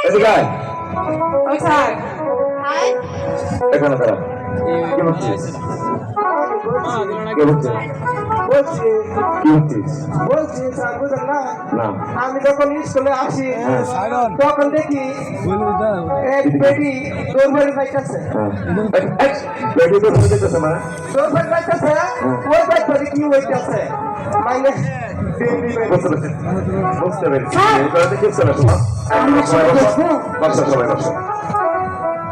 এদিকে আয়। স্যার এখানে দাঁড়া। কি বলছিস? কি বলছিস? বলছি কি বলছিস? বলছি স্যার বুঝলেন না না আমি যখন স্কুলে আসি হ্যাঁ। তখন দেখি এক বেটি দৌড় পাইতেছে হ্যাঁ বেটি তো ধরে যেতেছে মানে দৌড় পাইতেছে ওই বাচ্চাটি কি হইতেছে মানে বুঝতে পেরেছি বুঝতে পেরেছি এই করে দেখে চলে আসো বসো সবাই বসো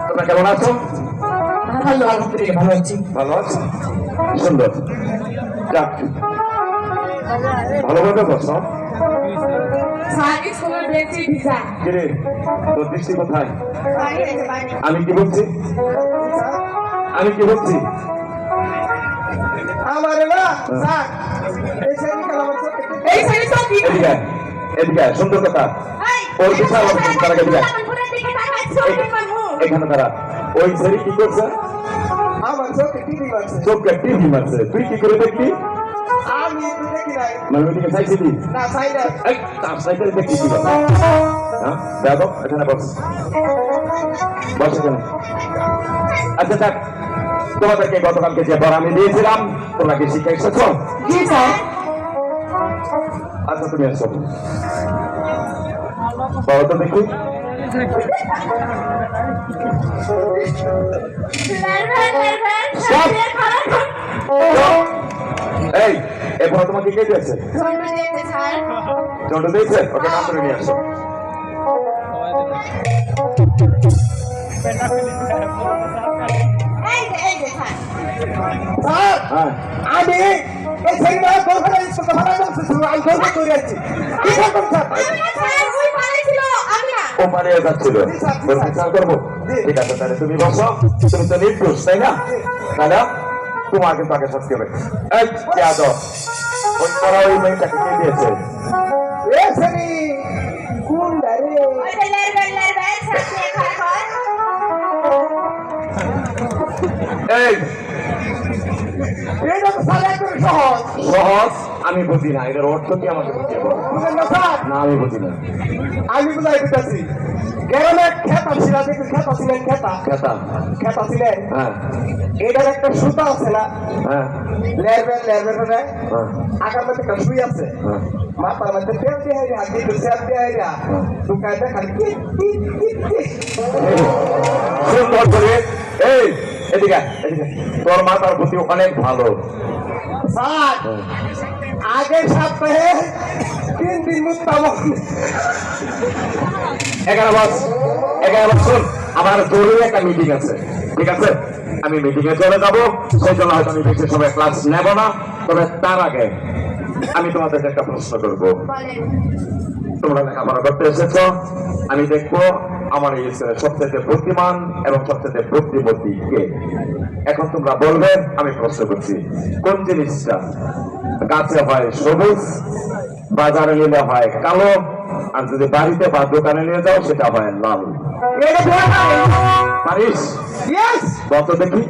তোমরা কেমন আছো? ভালো আলহামদুলিল্লাহ ভালো আছি। ভালো আছো? সুন্দর যাক ভালোভাবে বসো। স্যার স্কুলের বেঞ্চি ভিজা কিরে তোর দৃষ্টি কোথায়? আমি কি বলছি? আমি কি বলছি? আমার না স্যার এই ছেলে আমার চোখে এই ছেলে তো কি এদিকে আয়, এদিকে আয়, সুন্দর কথা ওই বিশাল তারা এদিকে আয়। এখানে তারা ওই ছেলে কি করছে? আমার চোখে টিভি মারছে চোখকে টিভি মারছে তুই কি করে দেখলি? আমি একটু দেখি নাই মানে ওইদিকে চাইছিলি? না চাই না এই তার সাইকেল দেখি কি কথা? হ্যাঁ দেখো এখানে বস বস এখানে। আচ্ছা থাক তোমাদেরকে গতকালকে যে পড়া আমি দিয়েছিলাম তোমরা কি শিখে এসেছ? জি স্যার আচ্ছা তুমি এসো বলো তো দেখি। এই এরপর তোমাকে কে দিয়েছে? চন্ড দিয়েছে ওকে নাম করে নিয়ে আসো। স্যার হ্যাঁ আমি এই ছেলেটা দৌড় স্কুলে ভাড়া বলছি আমি দৌড় করে আছি কি করবেন স্যার ও পালিয়ে যাচ্ছিল ওর বিচার করবো ঠিক আছে তাহলে তুমি বসো তুমি তো নির্দোষ তাই না তাহলে তোমার কিন্তু আগে সত্যি হবে। এই যাদব ওই পড়া ওই মেয়েটাকে কে দিয়েছে? এ ছেলে কোন রে এই এটা তো স্যার একদম সহজ সহজ আমি বুঝি না এটার অর্থ কি আমাকে বুঝিয়ে বলো। বুঝলেন না স্যার না আমি বুঝি না। আমি বুঝাই দিতেছি গ্রামে খেতা ছিল দেখুন খেতা ছিলেন খেতা খেতা খেতা ছিলেন হ্যাঁ এটার একটা সুতা আছে না হ্যাঁ লেরবের হ্যাঁ আগার মধ্যে একটা সুই আছে হ্যাঁ মাথার মধ্যে তেল দিয়ে হাইরা হাত দিয়ে তেল দিয়ে হাইরা শুকায় দেখা সুন্দর করে এই এদিকে আয়, এদিকে আয়। তোর মাথার প্রতি অনেক ভালো। স্যার আগের সপ্তাহে 3 দিন মুক্তাম এখানে বস শুন আমার জরুরি একটা মিটিং আছে ঠিক আছে আমি মিটিং এ চলে যাবো সেই জন্য হয়তো আমি বেশি সময় ক্লাস নেব না তবে তার আগে আমি তোমাদেরকে একটা প্রশ্ন করবো। তোমরা লেখাপড়া করতে এসেছো আমি দেখবো আমার এই স্কুলের সবচেয়ে বুদ্ধিমান এবং সবচেয়ে বুদ্ধিমতী কে। এখন তোমরা বলবে আমি প্রশ্ন করছি কোন জিনিসটা গাছে হয় সবুজ বাজারে নিলে হয় কালো আর যদি বাড়িতে বা দোকানে নিয়ে যাও সেটা হয় লাল? পারিস? ইয়েস বলতো দেখি।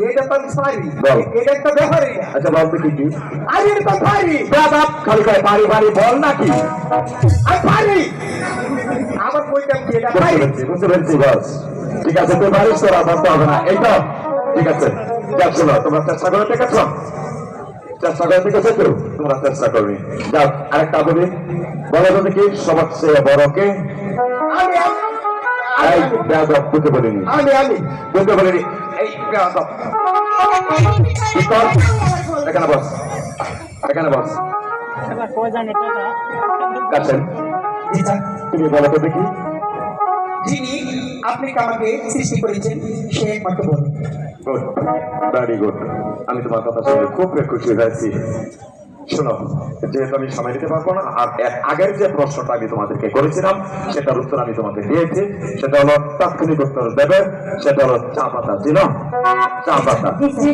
এটা তো আমি পারি বল। এটা একটা ব্যাপারই না আচ্ছা বলতো কি কি আমি এটা তো পারি বাপ খালি করে পারি পারি বল নাকি? আমি পারি আমার বইটা কি এটা পারি বুঝতে পেরেছি বস ঠিক আছে তুই পারিস তোরা বলতে হবে না এই তো ঠিক আছে যাক শোনো তোমরা চেষ্টা করে দেখেছো চেষ্টা করে দেখেছো তো তোমরা চেষ্টা করবি যাও আরেকটা বলি বলো তো দেখি সবচেয়ে বড় কে? আমি এই বেয়াদব তোকে বলিনি আমি তোকে বলিনি এই বেয়াদব কি কর এখানে বস এখানে বস কাছেন তুমি বলো তো দেখি যিনি আপনি আমাকে সৃষ্টি করেছেন সে একমাত্র বলুন গুড ভেরি গুড আমি তোমার কথা শুনে খুব খুশি হয়েছি। শোনো যেহেতু আমি সময় দিতে পারবো না আর এর আগের যে প্রশ্নটা আমি তোমাদেরকে করেছিলাম সেটার উত্তর আমি তোমাকে দিয়েছি সেটা হলো তাৎক্ষণিক উত্তর দেবে সেটা হলো চা পাতা চিনো?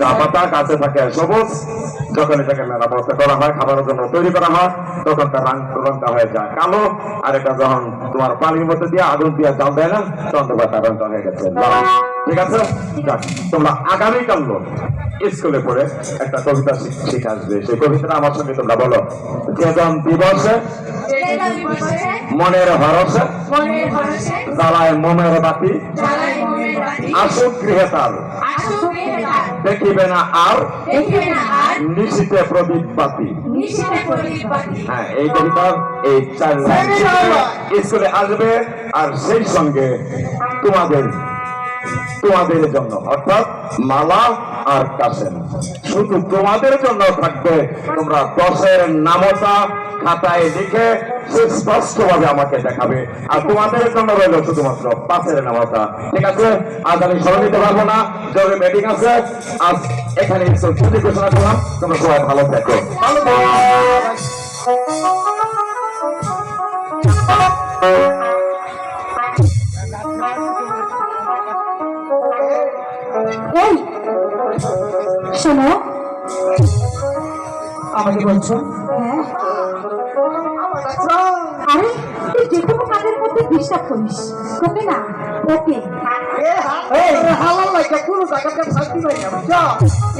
চা পাতা গাছে থাকে সবুজ যখন এটাকে মেরামত করা হয় খাবারের জন্য তৈরি করা হয় তখন তার রংটা হয়ে যায় কালো আর এটা যখন তোমার পানির মধ্যে দিয়ে আগুন দিয়ে জাল দেয় না তখন তোমার তার রংটা হয়ে গেছে লাল। ঠিক আছে? যাক, তোমরা আগামীকাল স্কুলে পড়ে একটা কবিতা শিখে আসবে। সেই কবিতাটা আমার সঙ্গে তোমরা বলো। চেতন দিবসে চেতনা দিবসে মনের হরসে মনের ভরসে জ্বালায় মোমের বাতি, জ্বালায় মোমের বাতি, আসুক গৃহে তার, আসুক গৃহে তার, দেখিবে না আর দেখিবে না আর নিশীথে প্রদীপ বাতি। নিশীথে প্রদীপ বাতি। হ্যাঁ, এই কবিতার এই 4 লাইন স্কুলে আসবে। আর সেই সঙ্গে তোমাদের জন্য অর্থাৎ মালা আর কাসেম শুধু তোমাদের জন্য থাকবে। তোমরা 10-এর নামতা খাতায় লিখে সুস্পষ্টভাবে আমাকে দেখাবে। আর তোমাদের জন্য রইল শুধুমাত্র 5-এর নামতা। ঠিক আছে? আজ আমি স্মরণ নিতে পারবো না, জরুরি মিটিং আছে। আজ এখানে ছুটি ঘোষণা করলাম। তোমরা সবাই ভালো থেকো। এই শোনো, আমাকে বলছো হ্যাঁ, আরে তুই যে কোনো কাজের মধ্যে ডিস্টার্ব করিস, তোকে না ওকে হালাল লাগে কোনো জায়গাতে শান্তি পাই না, বুঝছো?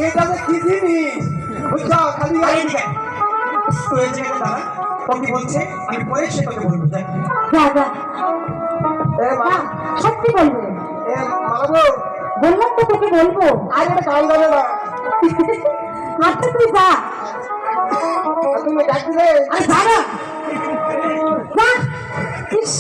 এটা যে কি জিনিস, বুঝছো? খালি তুই এই জায়গায় দাঁড়া, তোকে বলছে আমি পরে সে তোকে বলবো। দেখ যা যা, এ মা, না, সত্যি বলবো, এ মালাবো, বললাম তো তোকে বলবো। আরে এটা কাল যাবে না, আচ্ছা তুই যা, আর তুমি ডাক দিলে আরে যা না, যা। ইস